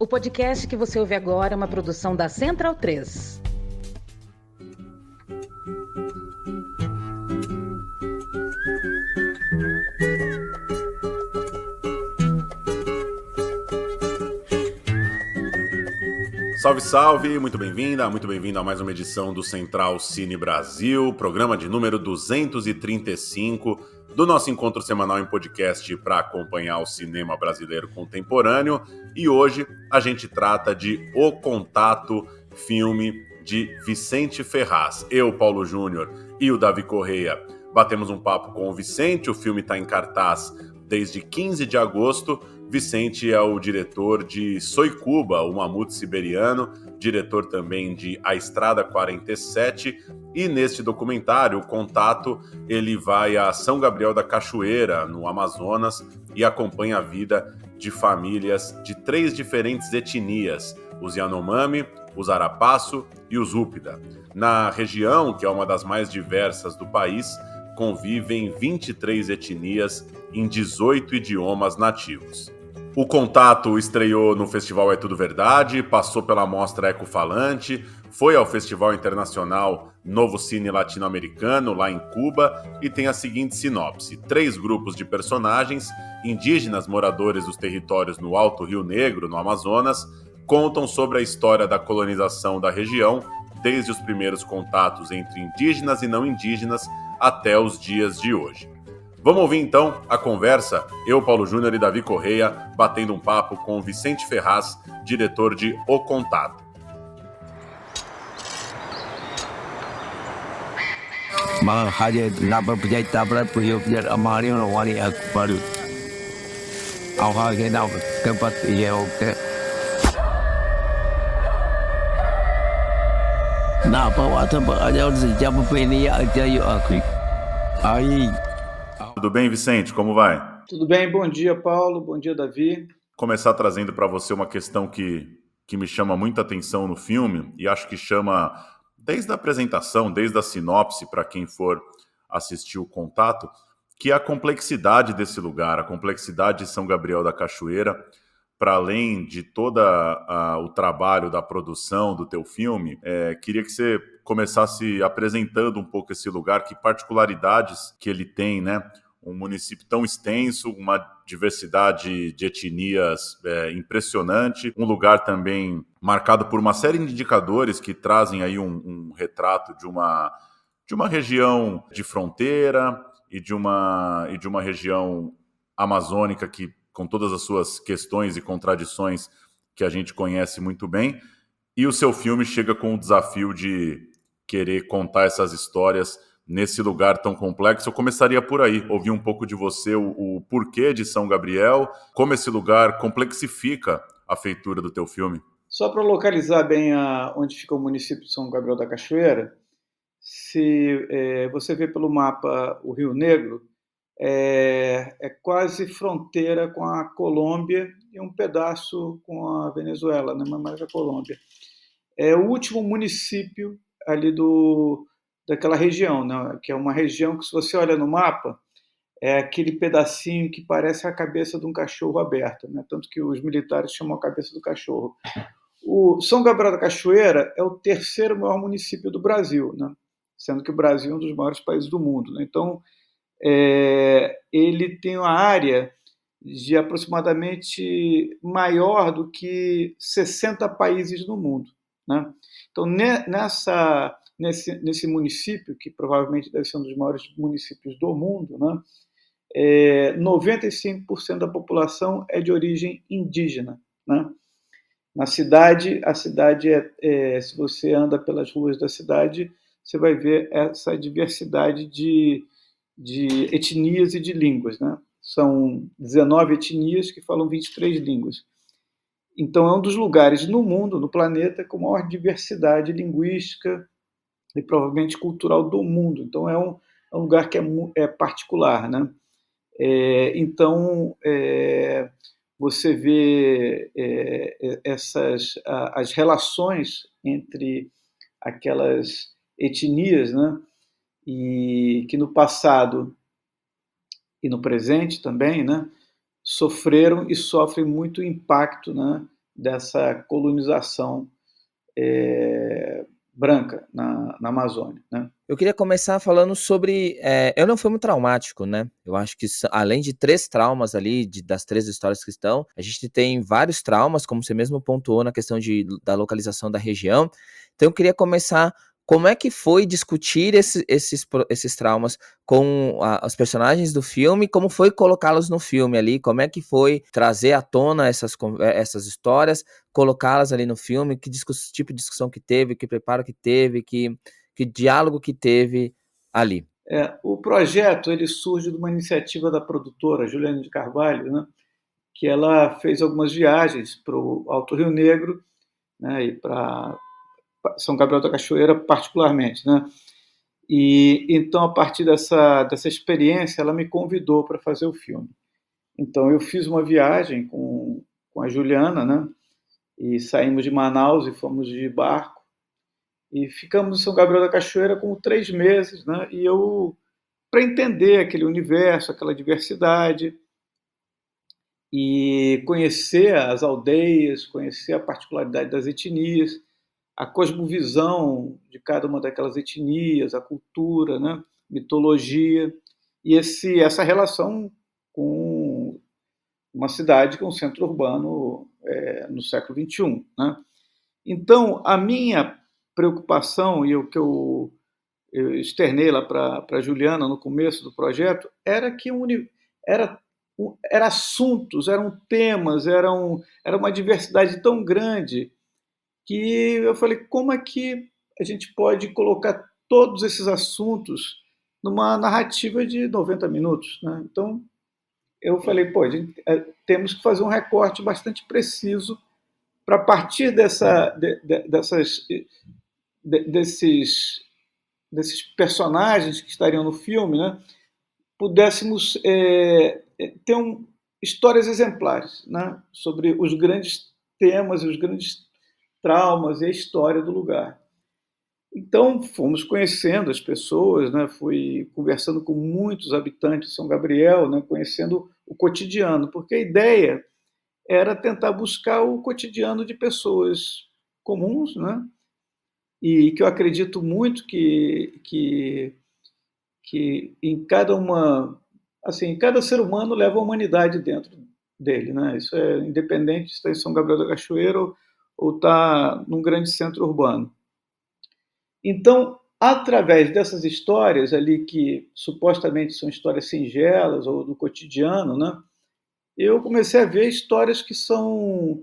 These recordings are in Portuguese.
O podcast que você ouve agora é uma produção da Central 3. Salve, salve! Muito bem-vinda, muito bem-vindo a mais uma edição do Central Cine Brasil, programa de número 235 do nosso encontro semanal em podcast para acompanhar o cinema brasileiro contemporâneo. E hoje a gente trata de O Contato, filme de Vicente Ferraz. Eu, Paulo Júnior, e o Davi Correia batemos um papo com o Vicente. O filme está em cartaz desde 15 de agosto. Vicente é o diretor de Soycuba, o Mamute Siberiano, diretor também de A Estrada 47, e neste documentário, O Contato, ele vai a São Gabriel da Cachoeira, no Amazonas, e acompanha a vida de famílias de 3 diferentes etnias, os Yanomami, os Arapaço e os Úpida. Na região, que é uma das mais diversas do país, convivem 23 etnias em 18 idiomas nativos. O Contato estreou no Festival É Tudo Verdade, passou pela Mostra Ecofalante, foi ao Festival Internacional Novo Cine Latino-Americano, lá em Cuba, e tem a seguinte sinopse: 3 grupos de personagens, indígenas moradores dos territórios no Alto Rio Negro, no Amazonas, contam sobre a história da colonização da região, desde os primeiros contatos entre indígenas e não indígenas até os dias de hoje. Vamos ouvir então a conversa, eu, Paulo Júnior e Davi Correia, batendo um papo com Vicente Ferraz, diretor de O Contato. Tudo bem, Vicente? Como vai? Tudo bem, bom dia, Paulo, bom dia, Davi. Começar trazendo para você uma questão que me chama muita atenção no filme, e acho que chama desde a apresentação, desde a sinopse, para quem for assistir O Contato, que é a complexidade desse lugar, a complexidade de São Gabriel da Cachoeira, para além de todo o trabalho da produção do teu filme. Queria que você começasse apresentando um pouco esse lugar, que particularidades que ele tem, né? Um município tão extenso, uma diversidade de etnias impressionante, um lugar também marcado por uma série de indicadores que trazem aí um retrato de uma região de fronteira e de uma região amazônica que, com todas as suas questões e contradições que a gente conhece muito bem. E o seu filme chega com o desafio de querer contar essas histórias nesse lugar tão complexo. Eu começaria por aí, ouvir um pouco de você o porquê de São Gabriel, como esse lugar complexifica a feitura do teu filme. Só para localizar bem onde fica o município de São Gabriel da Cachoeira, se você vê pelo mapa o Rio Negro, é quase fronteira com a Colômbia e um pedaço com a Venezuela, né? Mais a Colômbia. É o último município ali daquela região, né? Que é uma região que, se você olha no mapa, é aquele pedacinho que parece a cabeça de um cachorro aberta, né? Tanto que os militares chamam a cabeça do cachorro. O São Gabriel da Cachoeira é o 3º maior município do Brasil, né? Sendo que o Brasil é um dos maiores países do mundo, né? Então, ele tem uma área de aproximadamente maior do que 60 países no mundo, né? Então, nesse município, que provavelmente deve ser um dos maiores municípios do mundo, né, 95% da população é de origem indígena, né? Na cidade, a cidade se você anda pelas ruas da cidade, você vai ver essa diversidade de etnias e de línguas, né? São 19 etnias que falam 23 línguas. Então, é um dos lugares no mundo, no planeta, com maior diversidade linguística e provavelmente cultural do mundo. Então, é um lugar que é particular, né? Então, você vê as relações entre aquelas etnias, né? E que no passado e no presente também, né, sofreram e sofrem muito impacto, né, dessa colonização branca na Amazônia, né? Eu queria começar falando sobre... eu não fui muito traumático, né? Eu acho que além de 3 traumas ali, das 3 histórias que estão, a gente tem vários traumas, como você mesmo pontuou na questão da localização da região. Então eu queria começar... Como é que foi discutir esses traumas com os personagens do filme? Como foi colocá-los no filme ali? Como é que foi trazer à tona essas histórias, colocá-las ali no filme? Que tipo de discussão que teve, que preparo que teve, que diálogo que teve ali? O projeto ele surge de uma iniciativa da produtora Juliana de Carvalho, né, que ela fez algumas viagens para o Alto Rio Negro, né, e para São Gabriel da Cachoeira particularmente, né? E então, a partir dessa experiência, ela me convidou para fazer o filme. Então eu fiz uma viagem com a Juliana, né? E saímos de Manaus e fomos de barco e ficamos em São Gabriel da Cachoeira com 3 meses, né? E eu, para entender aquele universo, aquela diversidade e conhecer as aldeias, conhecer a particularidade das etnias, a cosmovisão de cada uma daquelas etnias, a cultura, né? Mitologia, e essa relação com uma cidade, com um centro urbano no século XXI, né? Então, a minha preocupação, e o que eu externei lá para a Juliana no começo do projeto, era que era assuntos, eram temas, era uma diversidade tão grande que eu falei, como é que a gente pode colocar todos esses assuntos numa narrativa de 90 minutos, né? Então, eu falei, temos que fazer um recorte bastante preciso para, a partir desses personagens que estariam no filme, né, pudéssemos ter histórias exemplares, né, sobre os grandes temas, os grandes traumas e a história do lugar. Então, fomos conhecendo as pessoas, né? Fui conversando com muitos habitantes de São Gabriel, né? Conhecendo o cotidiano, porque a ideia era tentar buscar o cotidiano de pessoas comuns, né? E que eu acredito muito que em cada ser humano leva a humanidade dentro dele, né? Isso é independente se está em São Gabriel da Cachoeira ou está num grande centro urbano. Então, através dessas histórias ali, que supostamente são histórias singelas ou do cotidiano, né, eu comecei a ver histórias que são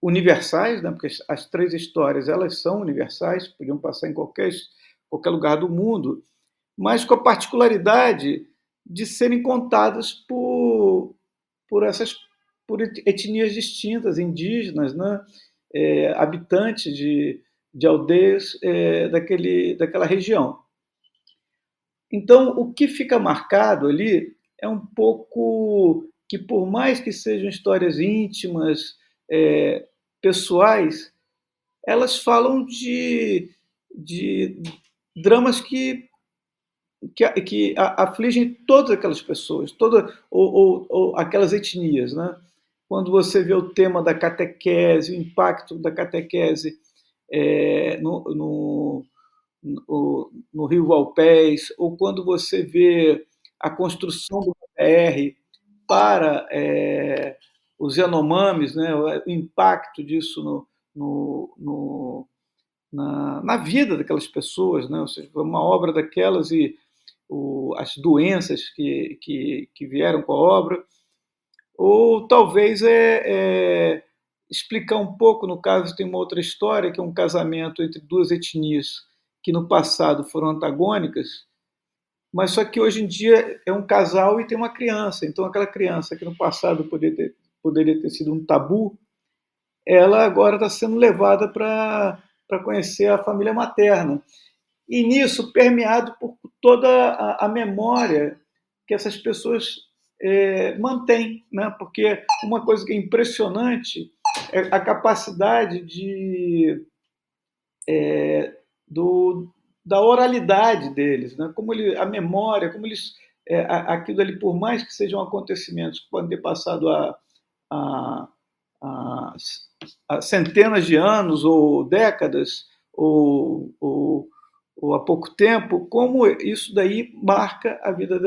universais, né, porque as 3 histórias elas são universais, podiam passar em qualquer lugar do mundo, mas com a particularidade de serem contadas por etnias distintas, indígenas, né, habitantes de aldeias daquela região. Então, o que fica marcado ali é um pouco que, por mais que sejam histórias íntimas, pessoais, elas falam de dramas que afligem todas aquelas pessoas, ou aquelas etnias, né? Quando você vê o tema da catequese, o impacto da catequese no Rio Valpés, ou quando você vê a construção do PR para os Yanomamis, né, o impacto disso na vida daquelas pessoas, né, ou seja, uma obra daquelas e as doenças que vieram com a obra, ou talvez explicar um pouco, no caso tem uma outra história, que é um casamento entre 2 etnias que no passado foram antagônicas, mas só que hoje em dia é um casal e tem uma criança, então aquela criança que no passado poderia ter sido um tabu, ela agora está sendo levada para conhecer a família materna. E nisso, permeado por toda a memória que essas pessoas mantêm, né? Porque uma coisa que é impressionante é a capacidade da oralidade deles, né? Como a memória, como eles aquilo ali, por mais que sejam acontecimentos que podem ter passado há há centenas de anos ou décadas ou há pouco tempo, como isso daí marca a vida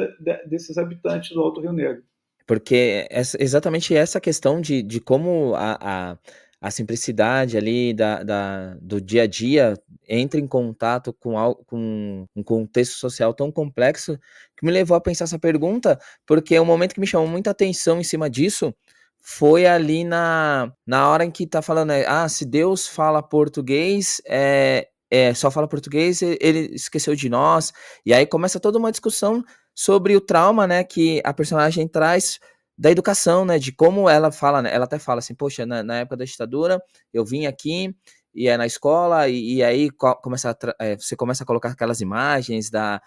desses habitantes do Alto Rio Negro. Porque exatamente essa questão de como a simplicidade ali do dia a dia entra em contato com um contexto social tão complexo, que me levou a pensar essa pergunta, porque o momento que me chamou muita atenção em cima disso foi ali na hora em que tá falando, se Deus fala português, só fala português, ele esqueceu de nós, e aí começa toda uma discussão sobre o trauma, né, que a personagem traz da educação, né, de como ela fala, né, ela até fala assim, poxa, na época da ditadura, eu vim aqui, e é na escola, e aí você começa a colocar aquelas imagens da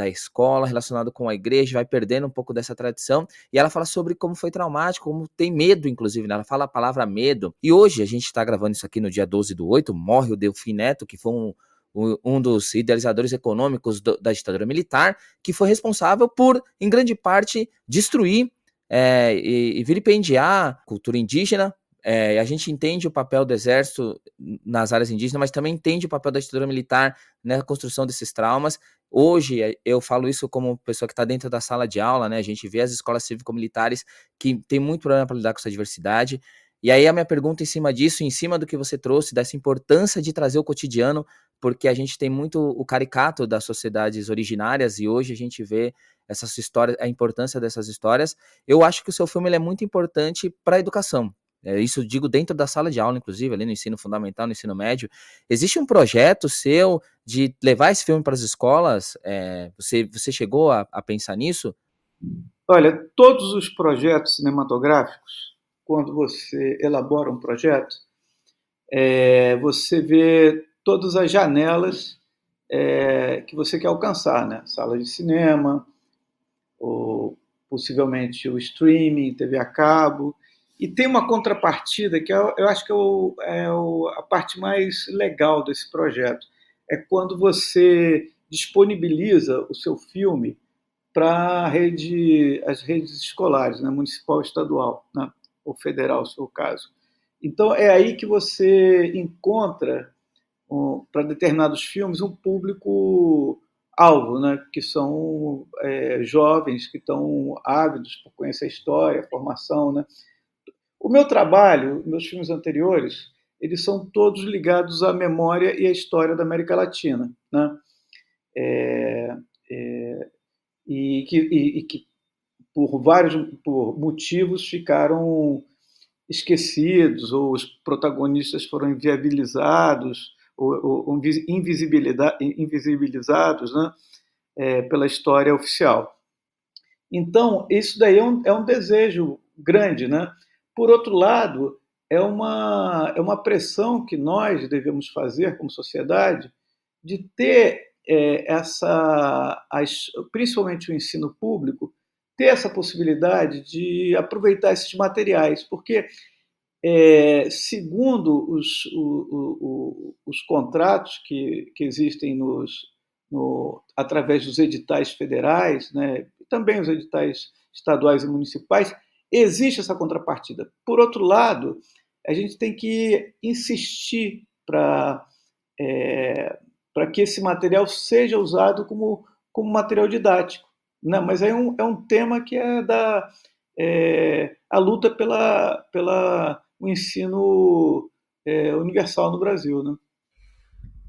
escola relacionado com a igreja, vai perdendo um pouco dessa tradição, e ela fala sobre como foi traumático, como tem medo, inclusive, né, ela fala a palavra medo, e hoje a gente está gravando isso aqui no dia 12/8, morre o Delfim Neto, que foi um dos idealizadores econômicos da ditadura militar, que foi responsável por, em grande parte, destruir e vilipendiar a cultura indígena. A gente entende o papel do exército nas áreas indígenas, mas também entende o papel da ditadura militar na construção desses traumas. Hoje, eu falo isso como pessoa que está dentro da sala de aula, né? A gente vê as escolas cívico-militares que tem muito problema para lidar com essa diversidade. E aí a minha pergunta em cima disso, em cima do que você trouxe, dessa importância de trazer o cotidiano, porque a gente tem muito o caricato das sociedades originárias e hoje a gente vê essas histórias, a importância dessas histórias. Eu acho que o seu filme ele é muito importante para a educação. Isso eu digo dentro da sala de aula, inclusive, ali no ensino fundamental, no ensino médio. Existe um projeto seu de levar esse filme para as escolas? Você chegou a pensar nisso? Olha, todos os projetos cinematográficos, quando você elabora um projeto, você vê todas as janelas que você quer alcançar, né? Sala de cinema, ou possivelmente o streaming, TV a cabo. E tem uma contrapartida que eu acho que a parte mais legal desse projeto. É quando você disponibiliza o seu filme para as redes escolares, né, municipal, estadual, né, ou federal, se for o caso. Então, é aí que você encontra, para determinados filmes, um público-alvo, né, que são jovens que estão ávidos por conhecer a história, a formação, né. O meu trabalho, meus filmes anteriores, eles são todos ligados à memória e à história da América Latina, né? E que por motivos ficaram esquecidos, ou os protagonistas foram inviabilizados ou invisibilizados, né? Pela história oficial. Então, isso daí é um desejo grande, né? Por outro lado, é uma pressão que nós devemos fazer como sociedade de ter principalmente o ensino público, ter essa possibilidade de aproveitar esses materiais, porque, segundo os contratos que existem através dos editais federais, né, e também os editais estaduais e municipais, existe essa contrapartida. Por outro lado, a gente tem que insistir para que esse material seja usado como material didático, né? Mas é um tema que a luta pela o ensino universal no Brasil, né?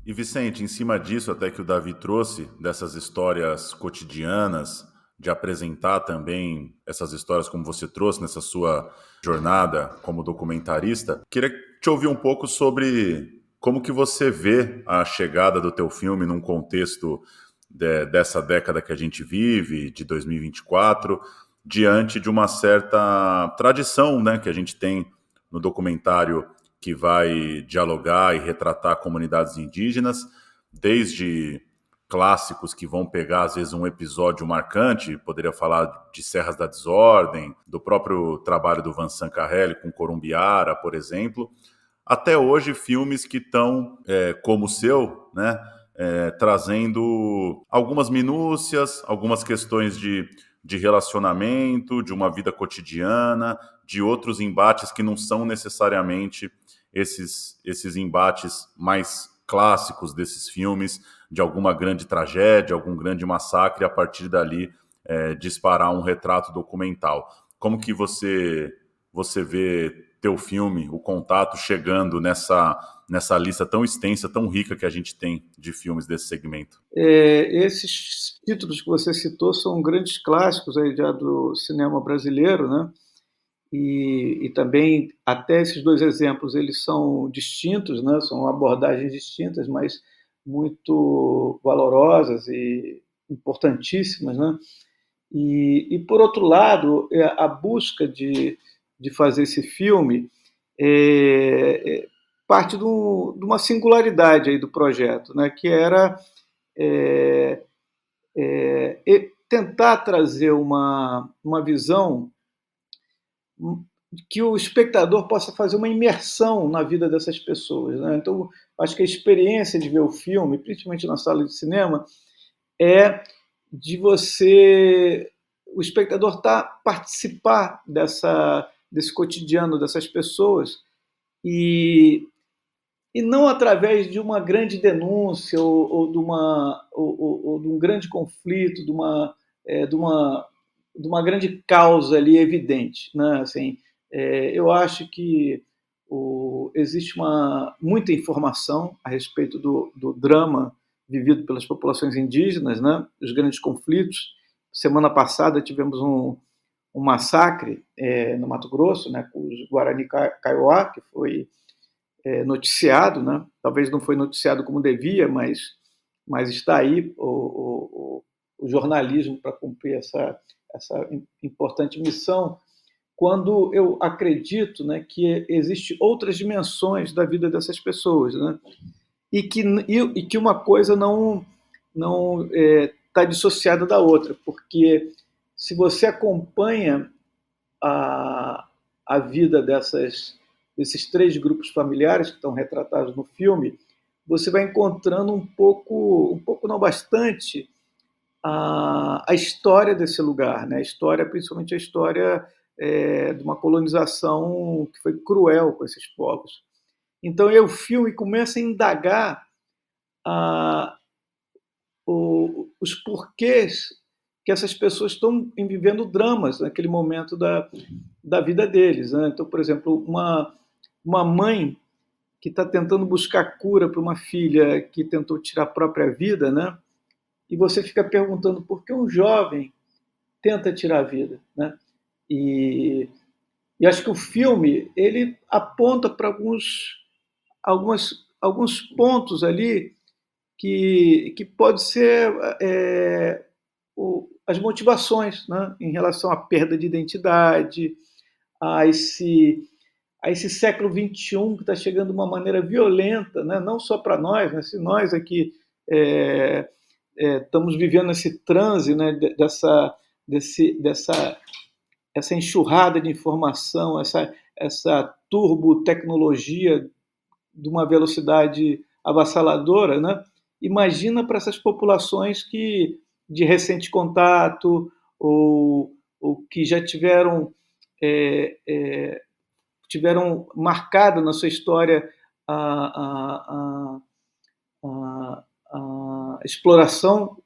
E Vicente, em cima disso até que o Davi trouxe, dessas histórias cotidianas, de apresentar também essas histórias como você trouxe nessa sua jornada como documentarista, queria te ouvir um pouco sobre como que você vê a chegada do teu filme num contexto dessa década que a gente vive, de 2024, diante de uma certa tradição, né, que a gente tem no documentário que vai dialogar e retratar comunidades indígenas, desde clássicos que vão pegar, às vezes, um episódio marcante, poderia falar de Serras da Desordem, do próprio trabalho do Vincent Carrelli com Corumbiara, por exemplo, até hoje filmes que estão, como o seu, né, trazendo algumas minúcias, algumas questões de de relacionamento, de uma vida cotidiana, de outros embates que não são necessariamente esses embates mais clássicos desses filmes, de alguma grande tragédia, algum grande massacre, a partir dali disparar um retrato documental. Como que você vê teu filme, O Contato, chegando nessa lista tão extensa, tão rica que a gente tem de filmes desse segmento? Esses títulos que você citou são grandes clássicos aí já do cinema brasileiro, né? E também, até esses dois exemplos, eles são distintos, né? São abordagens distintas, mas muito valorosas e importantíssimas, né? E por outro lado, a busca de fazer esse filme parte de uma singularidade aí do projeto, né? Que era tentar trazer uma visão que o espectador possa fazer uma imersão na vida dessas pessoas, né? Então, acho que a experiência de ver o filme, principalmente na sala de cinema, é de o espectador participar desse cotidiano dessas pessoas e não através de uma grande denúncia ou de um grande conflito, de uma grande causa ali evidente, né? Assim, eu acho que existe muita informação a respeito do drama vivido pelas populações indígenas, né? Os grandes conflitos. Semana passada tivemos um massacre no Mato Grosso, né? Com os Guarani Kaiowá, que foi noticiado, né? Talvez não foi noticiado como devia, mas está aí o jornalismo para cumprir essa importante missão, quando eu acredito, né, que existem outras dimensões da vida dessas pessoas, né? E que uma coisa não está dissociada da outra, porque se você acompanha a vida desses três grupos familiares que estão retratados no filme, você vai encontrando um pouco não bastante, a história desse lugar, né? Principalmente a história de uma colonização que foi cruel com esses povos. Então, o filme começa a indagar os porquês que essas pessoas estão vivendo dramas naquele momento da vida deles, né? Então, por exemplo, uma mãe que está tentando buscar cura para uma filha que tentou tirar a própria vida, né? E você fica perguntando por que um jovem tenta tirar a vida, né? E acho que o filme ele aponta para alguns pontos ali que pode ser as motivações, né? Em relação à perda de identidade, a esse século XXI que está chegando de uma maneira violenta, né? Não só para nós, mas se nós aqui estamos vivendo esse transe, né? Essa enxurrada de informação, essa turbotecnologia de uma velocidade avassaladora, né? Imagina para essas populações que de recente contato ou que já tiveram marcado na sua história a exploração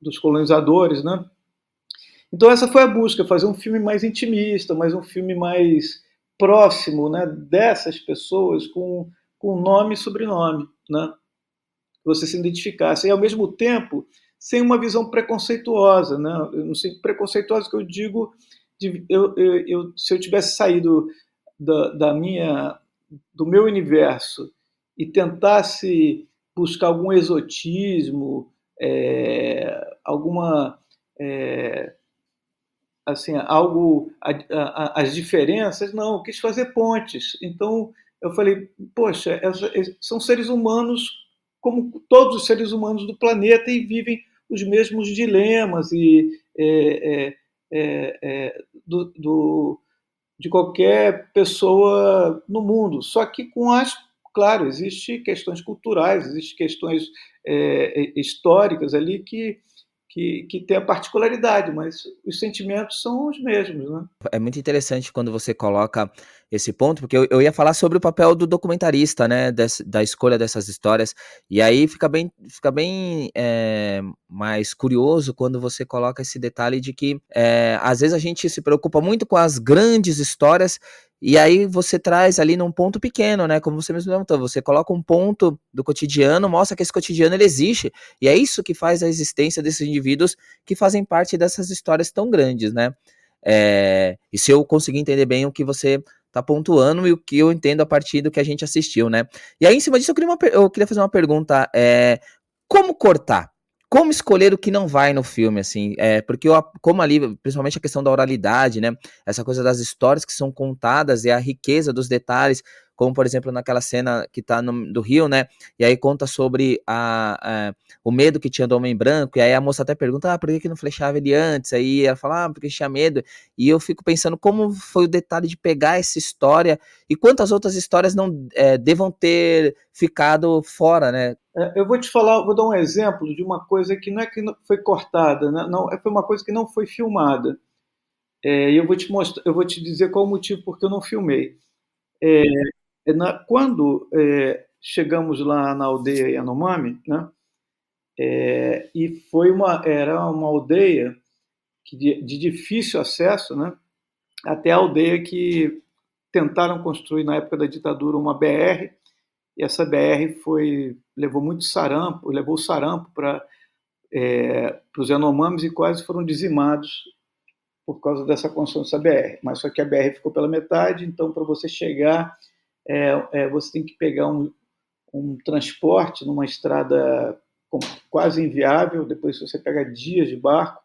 dos colonizadores, né? Então essa foi a busca, fazer um filme mais intimista, mais um filme mais próximo, né, dessas pessoas com nome e sobrenome, né? Que você se identificasse, e ao mesmo tempo sem uma visão preconceituosa, né? Eu não sei, preconceituosa que eu digo, se eu tivesse saído do meu universo e tentasse buscar algum exotismo, alguma assim, algo, as diferenças, não, eu quis fazer pontes. Então eu falei, poxa, são seres humanos como todos os seres humanos do planeta e vivem os mesmos dilemas de qualquer pessoa no mundo. Só que claro, existem questões culturais, existem questões históricas ali que que tem a particularidade, mas os sentimentos são os mesmos, né? É muito interessante quando você coloca esse ponto, porque eu ia falar sobre o papel do documentarista, né, da escolha dessas histórias, e aí fica bem mais curioso quando você coloca esse detalhe de que às vezes a gente se preocupa muito com as grandes histórias, e aí você traz ali num ponto pequeno, né, como você mesmo levantou, você coloca um ponto do cotidiano, mostra que esse cotidiano ele existe, e é isso que faz a existência desses indivíduos que fazem parte dessas histórias tão grandes, né? E se eu conseguir entender bem o que você tá pontuando e o que eu entendo a partir do que a gente assistiu, né? E aí, em cima disso, eu queria fazer uma pergunta: como cortar? Como escolher o que não vai no filme, assim? Porque como ali, principalmente a questão da oralidade, né? Essa coisa das histórias que são contadas e a riqueza dos detalhes, como, por exemplo, naquela cena que tá do Rio, né? E aí conta sobre o medo que tinha do homem branco, e aí a moça até pergunta, por que não flechava ele antes? Aí ela fala, porque tinha medo. E eu fico pensando como foi o detalhe de pegar essa história e quantas outras histórias não devam ter ficado fora, né? Eu vou te falar, vou dar um exemplo de uma coisa que não é que foi cortada, né? Não, foi uma coisa que não foi filmada. E eu vou te mostrar, eu vou te dizer qual o motivo porque eu não filmei. Quando chegamos lá na aldeia Yanomami, né? E era uma aldeia de difícil acesso, né? Até a aldeia que tentaram construir na época da ditadura uma BR, e essa BR levou muito sarampo, levou sarampo para os Yanomamis e quase foram dizimados por causa dessa construção dessa BR. Mas só que a BR ficou pela metade, então para você chegar, você tem que pegar um transporte numa estrada quase inviável, depois você pega dias de barco.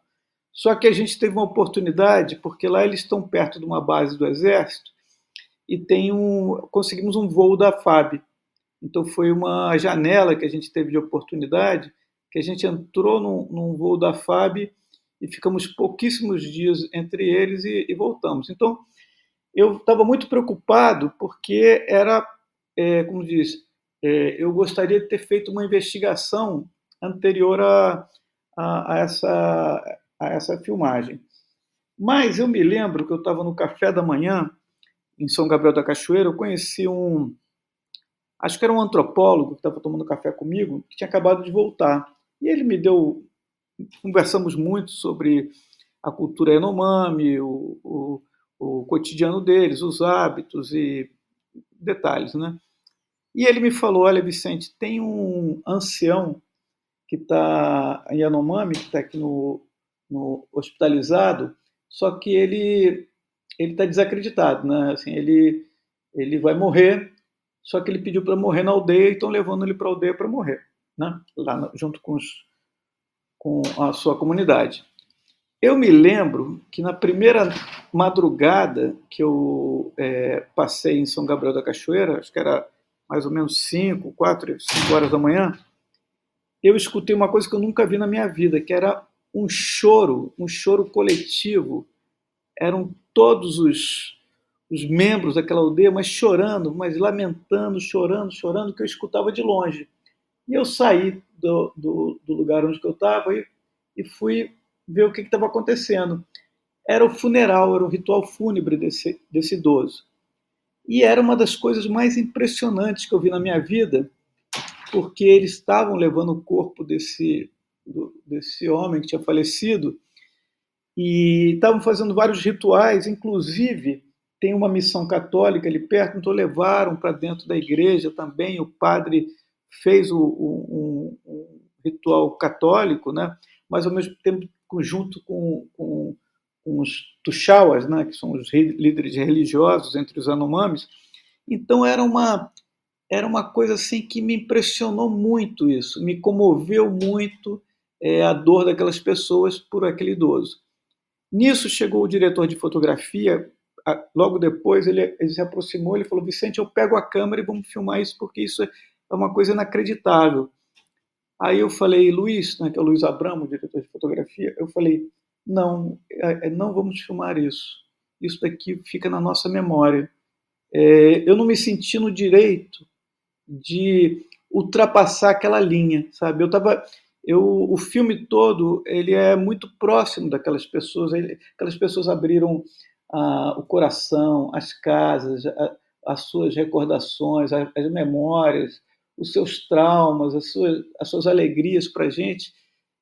Só que a gente teve uma oportunidade, porque lá eles estão perto de uma base do Exército, e conseguimos um voo da FAB. Então foi uma janela que a gente teve de oportunidade, que a gente entrou num voo da FAB e ficamos pouquíssimos dias entre eles e voltamos. Então eu estava muito preocupado porque como diz, eu gostaria de ter feito uma investigação anterior a essa filmagem. Mas eu me lembro que eu estava no café da manhã em São Gabriel da Cachoeira, eu conheci acho que era um antropólogo que estava tomando café comigo, que tinha acabado de voltar. E ele conversamos muito sobre a cultura Yanomami, o cotidiano deles, os hábitos e detalhes, né? E ele me falou, olha, Vicente, tem um ancião que está em Yanomami, que está aqui no hospitalizado, só que ele está desacreditado, né? Assim, ele vai morrer, só que ele pediu para morrer na aldeia e estão levando ele para a aldeia para morrer, né? Lá junto com a sua comunidade. Eu me lembro que na primeira madrugada que eu passei em São Gabriel da Cachoeira, acho que era mais ou menos 5 horas da manhã, eu escutei uma coisa que eu nunca vi na minha vida, que era um choro coletivo. Eram todos os membros daquela aldeia, mas chorando, mas lamentando, chorando, que eu escutava de longe. E eu saí do lugar onde eu estava e fui ver o que estava acontecendo. Era o funeral, era o ritual fúnebre desse idoso. E era uma das coisas mais impressionantes que eu vi na minha vida, porque eles estavam levando o corpo desse homem que tinha falecido e estavam fazendo vários rituais, inclusive tem uma missão católica ali perto, então levaram para dentro da igreja também, o padre fez um ritual católico, né? Mas ao mesmo tempo junto com os tuxauas, né? Que são os líderes religiosos entre os Yanomamis. Então era uma coisa assim que me impressionou muito isso, me comoveu muito a dor daquelas pessoas por aquele idoso. Nisso chegou o diretor de fotografia, logo depois ele se aproximou, ele falou, Vicente, eu pego a câmera e vamos filmar isso, porque isso é uma coisa inacreditável. Aí eu falei, Luiz, né, que é o Luiz Abramo, o diretor de fotografia, eu falei, não vamos filmar isso daqui fica na nossa memória. Eu não me senti no direito de ultrapassar aquela linha, sabe? o filme todo ele é muito próximo daquelas pessoas. Aquelas pessoas abriram o coração, as casas, as suas recordações, as memórias, os seus traumas, as suas alegrias para a gente.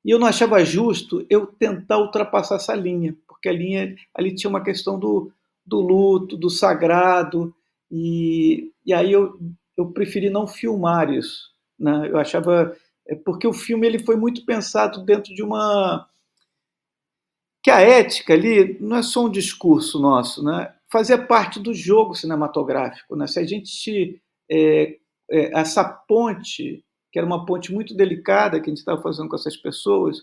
E eu não achava justo eu tentar ultrapassar essa linha, porque a linha ali tinha uma questão do luto, do sagrado, e aí eu preferi não filmar isso, né? Eu achava porque o filme ele foi muito pensado dentro de uma que a ética ali não é só um discurso nosso, né? Fazia parte do jogo cinematográfico, né? Se a gente essa ponte, que era uma ponte muito delicada que a gente estava fazendo com essas pessoas,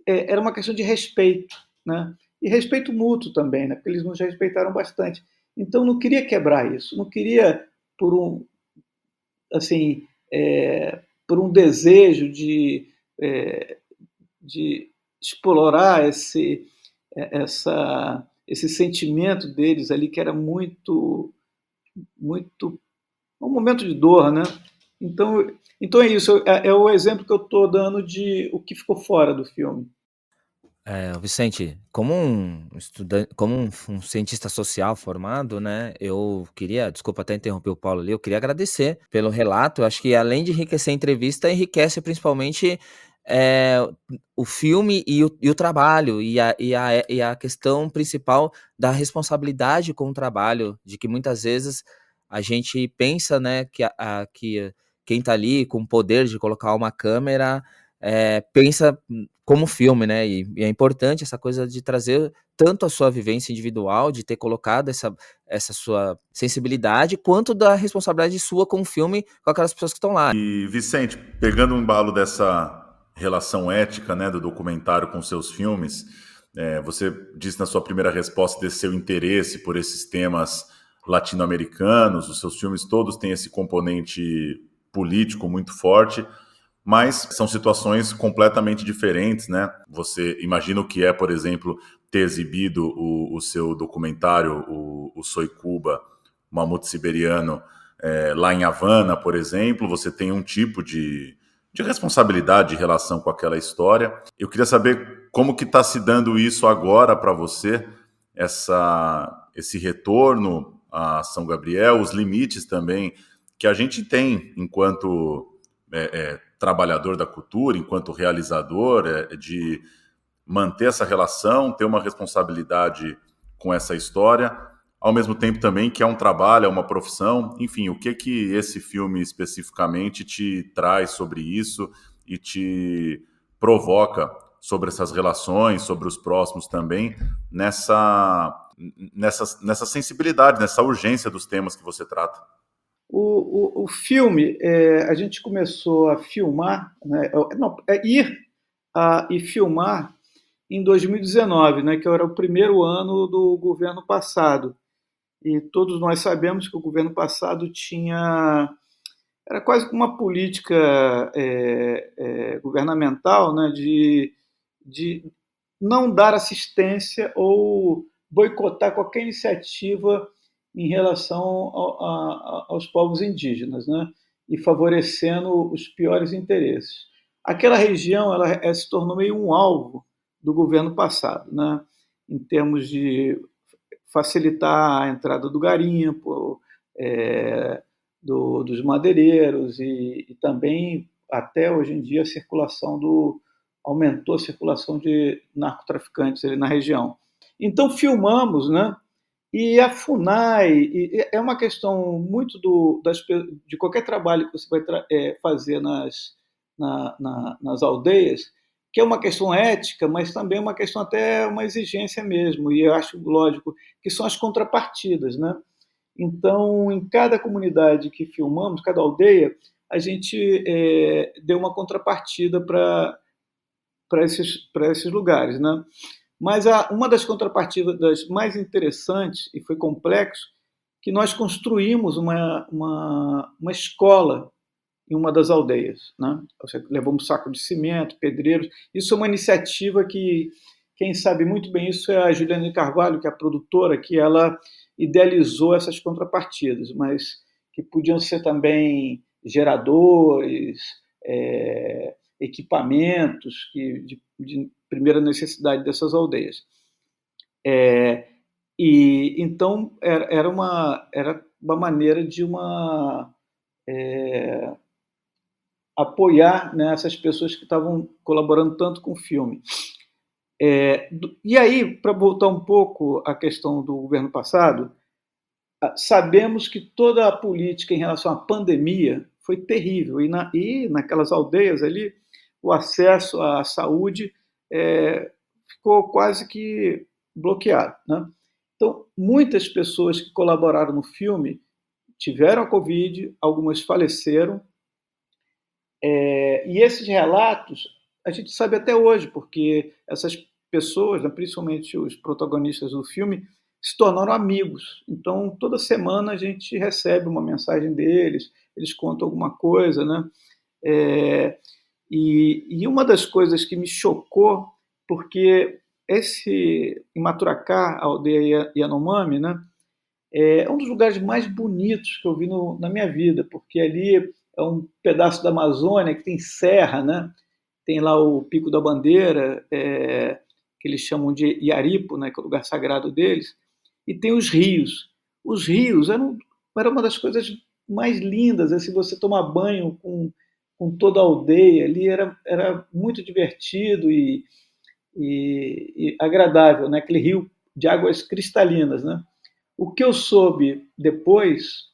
era uma questão de respeito, né? E respeito mútuo também, né? Porque eles nos respeitaram bastante. Então não queria quebrar isso, não queria por um assim por um desejo de explorar esse sentimento deles ali que era muito um momento de dor, né? Então é isso, é o exemplo que eu estou dando de o que ficou fora do filme. Vicente, como um estudante, como um cientista social formado, né, eu queria, desculpa até interromper o Paulo ali, eu queria agradecer pelo relato. Eu acho que além de enriquecer a entrevista, enriquece principalmente eh, o filme e o trabalho, e a questão principal da responsabilidade com o trabalho, de que muitas vezes a gente pensa, né, que quem está ali com o poder de colocar uma câmera pensa como filme, né? E é importante essa coisa de trazer tanto a sua vivência individual, de ter colocado essa sua sensibilidade, quanto da responsabilidade sua com o filme, com aquelas pessoas que estão lá. E, Vicente, pegando um embalo dessa relação ética, né, do documentário com seus filmes, você disse na sua primeira resposta desse seu interesse por esses temas latino-americanos, os seus filmes todos têm esse componente político muito forte, mas são situações completamente diferentes, né? Você imagina o que é, por exemplo, ter exibido o seu documentário, o Soy Cuba, Mamute Siberiano, lá em Havana, por exemplo. Você tem um tipo de responsabilidade em relação com aquela história. Eu queria saber como que está se dando isso agora para você, esse retorno a São Gabriel, os limites também que a gente tem enquanto trabalhador da cultura, enquanto realizador, de manter essa relação, ter uma responsabilidade com essa história, ao mesmo tempo também que é um trabalho, é uma profissão. Enfim, o que esse filme especificamente te traz sobre isso e te provoca sobre essas relações, sobre os próximos também, nessa sensibilidade, nessa urgência dos temas que você trata? O filme, a gente começou a filmar, né, ir e filmar em 2019, né, que era o primeiro ano do governo passado. E todos nós sabemos que o governo passado era quase uma política governamental, né, de não dar assistência ou boicotar qualquer iniciativa em relação aos povos indígenas, né? E favorecendo os piores interesses. Aquela região ela se tornou meio um alvo do governo passado, né? Em termos de facilitar a entrada do garimpo, dos madeireiros e também, até hoje em dia, aumentou a circulação de narcotraficantes ali na região. Então, filmamos, né? E a FUNAI é uma questão muito de qualquer trabalho que você vai fazer nas aldeias, que é uma questão ética, mas também é uma questão até uma exigência mesmo, e eu acho lógico que são as contrapartidas, né? Então, em cada comunidade que filmamos, cada aldeia, a gente deu uma contrapartida para esses lugares, né? Mas uma das contrapartidas mais interessantes, e foi complexo, que nós construímos uma escola em uma das aldeias, né? Levamos saco de cimento, pedreiros. Isso é uma iniciativa que, quem sabe muito bem isso é a Juliane Carvalho, que é a produtora, que ela idealizou essas contrapartidas, mas que podiam ser também geradores, equipamentos de primeira necessidade dessas aldeias. E então era uma maneira de apoiar, né, essas pessoas que estavam colaborando tanto com o filme. E aí, para voltar um pouco à questão do governo passado, sabemos que toda a política em relação à pandemia foi terrível, e naquelas aldeias ali, o acesso à saúde ficou quase que bloqueado, né? Então, muitas pessoas que colaboraram no filme tiveram a Covid, algumas faleceram, e esses relatos a gente sabe até hoje, porque essas pessoas, né, principalmente os protagonistas do filme, se tornaram amigos. Então, toda semana a gente recebe uma mensagem deles, eles contam alguma coisa, né? E uma das coisas que me chocou, porque em Maturacá, a aldeia Yanomami, né, é um dos lugares mais bonitos que eu vi na minha vida, porque ali é um pedaço da Amazônia que tem serra, né? Tem lá o Pico da Bandeira, que eles chamam de Iaripo, né, que é o lugar sagrado deles, e tem os rios. Os rios eram uma das coisas mais lindas, assim, você tomar banho com toda a aldeia ali, era muito divertido e agradável, né? Aquele rio de águas cristalinas, né? O que eu soube depois,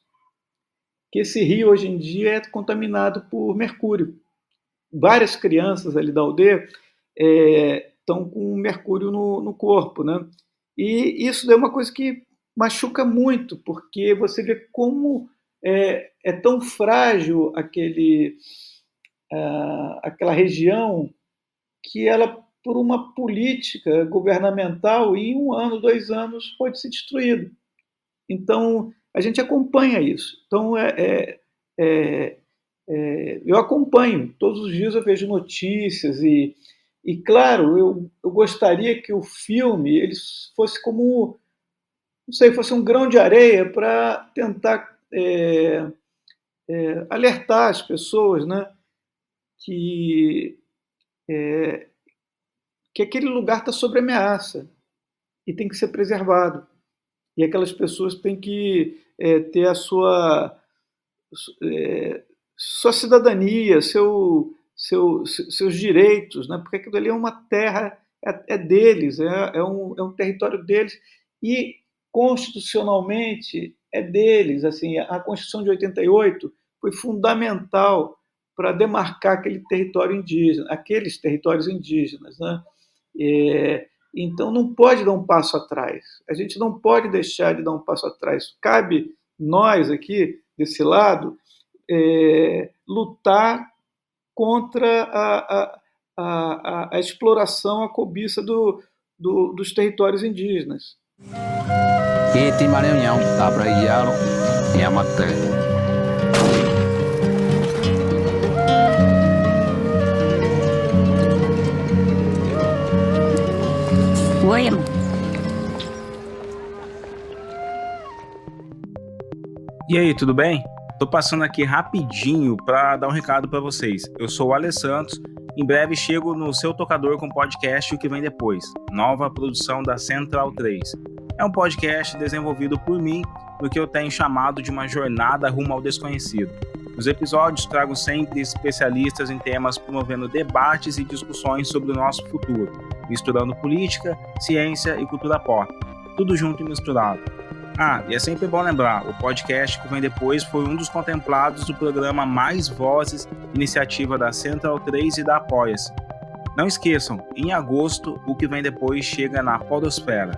que esse rio hoje em dia é contaminado por mercúrio. Várias crianças ali da aldeia estão com mercúrio no corpo, né? E isso é uma coisa que machuca muito, porque você vê como é tão frágil aquela região, que ela, por uma política governamental, em 1 ano, 2 anos, pode ser destruído. Então, a gente acompanha isso. Então, eu acompanho, todos os dias eu vejo notícias e claro, eu gostaria que o filme ele fosse como, não sei, fosse um grão de areia para tentar alertar as pessoas, né, que aquele lugar está sob ameaça e tem que ser preservado. E aquelas pessoas têm que ter a sua cidadania, seus direitos, né? Porque aquilo ali é uma terra, deles, é um território deles, e constitucionalmente é deles. Assim, a Constituição de 88 foi fundamental para demarcar aquele território indígena, aqueles territórios indígenas, né? Então não pode dar um passo atrás, a gente não pode deixar de dar um passo atrás. Cabe nós aqui, desse lado, lutar contra a exploração, a cobiça dos territórios indígenas. Oi, amor. E aí, tudo bem? Tô passando aqui rapidinho para dar um recado para vocês. Eu sou o Ale Santos. Em breve chego no seu tocador com o podcast O Que Vem Depois, nova produção da Central 3. É um podcast desenvolvido por mim, no que eu tenho chamado de uma jornada rumo ao desconhecido. Os episódios trago sempre especialistas em temas promovendo debates e discussões sobre o nosso futuro, misturando política, ciência e cultura pop, tudo junto e misturado. E é sempre bom lembrar, o podcast Que Vem Depois foi um dos contemplados do programa Mais Vozes, iniciativa da Central 3 e da Apoia-se. Não esqueçam, em agosto, O Que Vem Depois chega na podosfera.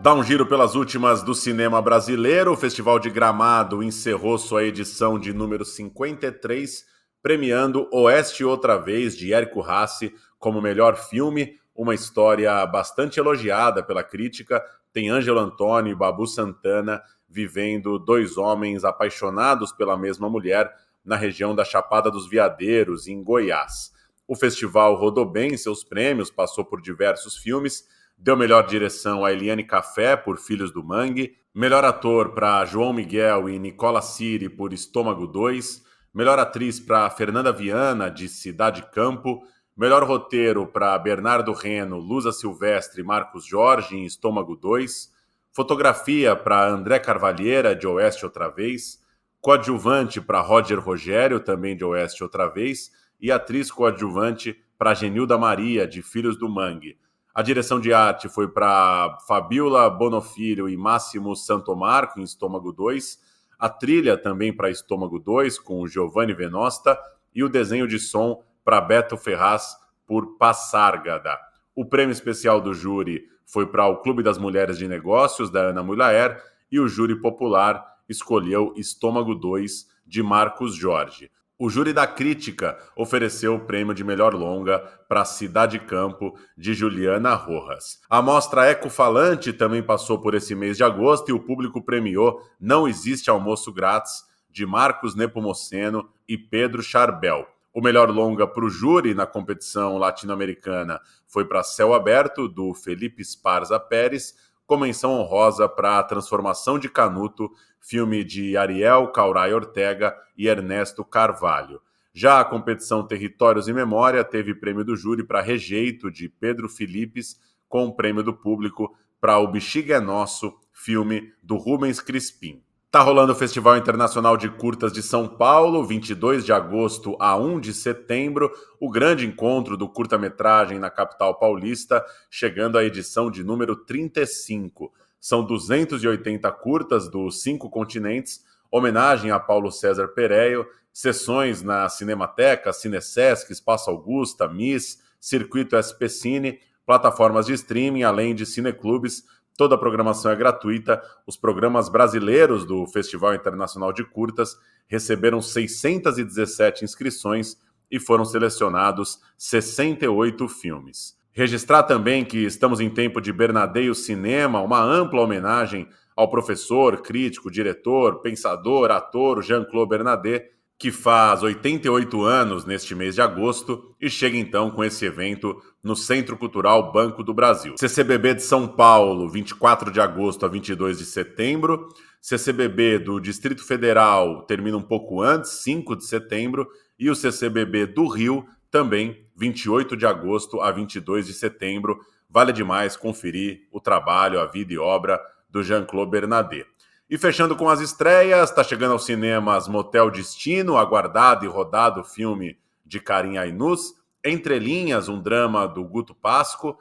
Dá um giro pelas últimas do cinema brasileiro. O Festival de Gramado encerrou sua edição de número 53, premiando Oeste Outra Vez, de Érico Rassi, como melhor filme, uma história bastante elogiada pela crítica. Tem Ângelo Antônio e Babu Santana vivendo 2 homens apaixonados pela mesma mulher na região da Chapada dos Veadeiros, em Goiás. O festival rodou bem em seus prêmios, passou por diversos filmes, deu melhor direção a Eliane Café por Filhos do Mangue, melhor ator para João Miguel e Nicola Siri por Estômago 2, Melhor atriz para Fernanda Viana, de Cidade Campo. Melhor roteiro para Bernardo Reno, Lusa Silvestre e Marcos Jorge, em Estômago 2. Fotografia para André Carvalheira, de Oeste Outra Vez. Coadjuvante para Roger Rogério, também de Oeste Outra Vez. E atriz coadjuvante para Genilda Maria, de Filhos do Mangue. A direção de arte foi para Fabiola Bonofilho e Máximo Santomarco, em Estômago 2. A trilha também para Estômago 2, com o Giovanni Venosta. E o desenho de som para Beto Ferraz, por Passárgada. O prêmio especial do júri foi para o Clube das Mulheres de Negócios, da Ana Mulaer, e o júri popular escolheu Estômago 2, de Marcos Jorge. O júri da crítica ofereceu o prêmio de melhor longa para Cidade Campo, de Juliana Rojas. A mostra Ecofalante também passou por esse mês de agosto e o público premiou Não Existe Almoço Grátis, de Marcos Nepomuceno e Pedro Charbel. O melhor longa para o júri na competição latino-americana foi para Céu Aberto, do Felipe Esparza Pérez, com menção honrosa para A Transformação de Canuto, filme de Ariel Cauray Ortega e Ernesto Carvalho. Já a competição Territórios e Memória teve prêmio do júri para Rejeito, de Pedro Filipes, com prêmio do público para O Bexiga é Nosso, filme do Rubens Crispim. Tá rolando o Festival Internacional de Curtas de São Paulo, 22 de agosto a 1 de setembro, o grande encontro do curta-metragem na capital paulista, chegando à edição de número 35. São 280 curtas dos 5 continentes, homenagem a Paulo César Pereio, sessões na Cinemateca, Cinesesc, Espaço Augusta, MIS, Circuito SP Cine, plataformas de streaming, além de cineclubes. Toda a programação é gratuita. Os programas brasileiros do Festival Internacional de Curtas receberam 617 inscrições e foram selecionados 68 filmes. Registrar também que estamos em tempo de Bernadeio Cinema, uma ampla homenagem ao professor, crítico, diretor, pensador, ator Jean-Claude Bernadet, que faz 88 anos neste mês de agosto e chega então com esse evento no Centro Cultural Banco do Brasil. CCBB de São Paulo, 24 de agosto a 22 de setembro. CCBB do Distrito Federal termina um pouco antes, 5 de setembro. E o CCBB do Rio também, 28 de agosto a 22 de setembro. Vale demais conferir o trabalho, a vida e obra do Jean-Claude Bernadet. E fechando com as estreias, está chegando aos cinemas Motel Destino, aguardado e rodado filme de Karim Ainuz, Entre Linhas, um drama do Guto Pasco,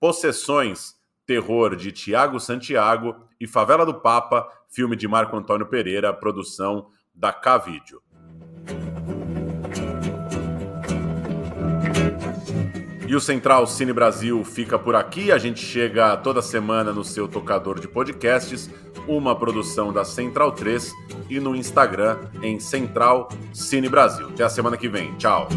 Possessões, terror de Tiago Santiago e Favela do Papa, filme de Marco Antônio Pereira, produção da K-Vídeo. E o Central Cine Brasil fica por aqui. A gente chega toda semana no seu tocador de podcasts, uma produção da Central 3 e no Instagram em Central Cine Brasil. Até a semana que vem. Tchau!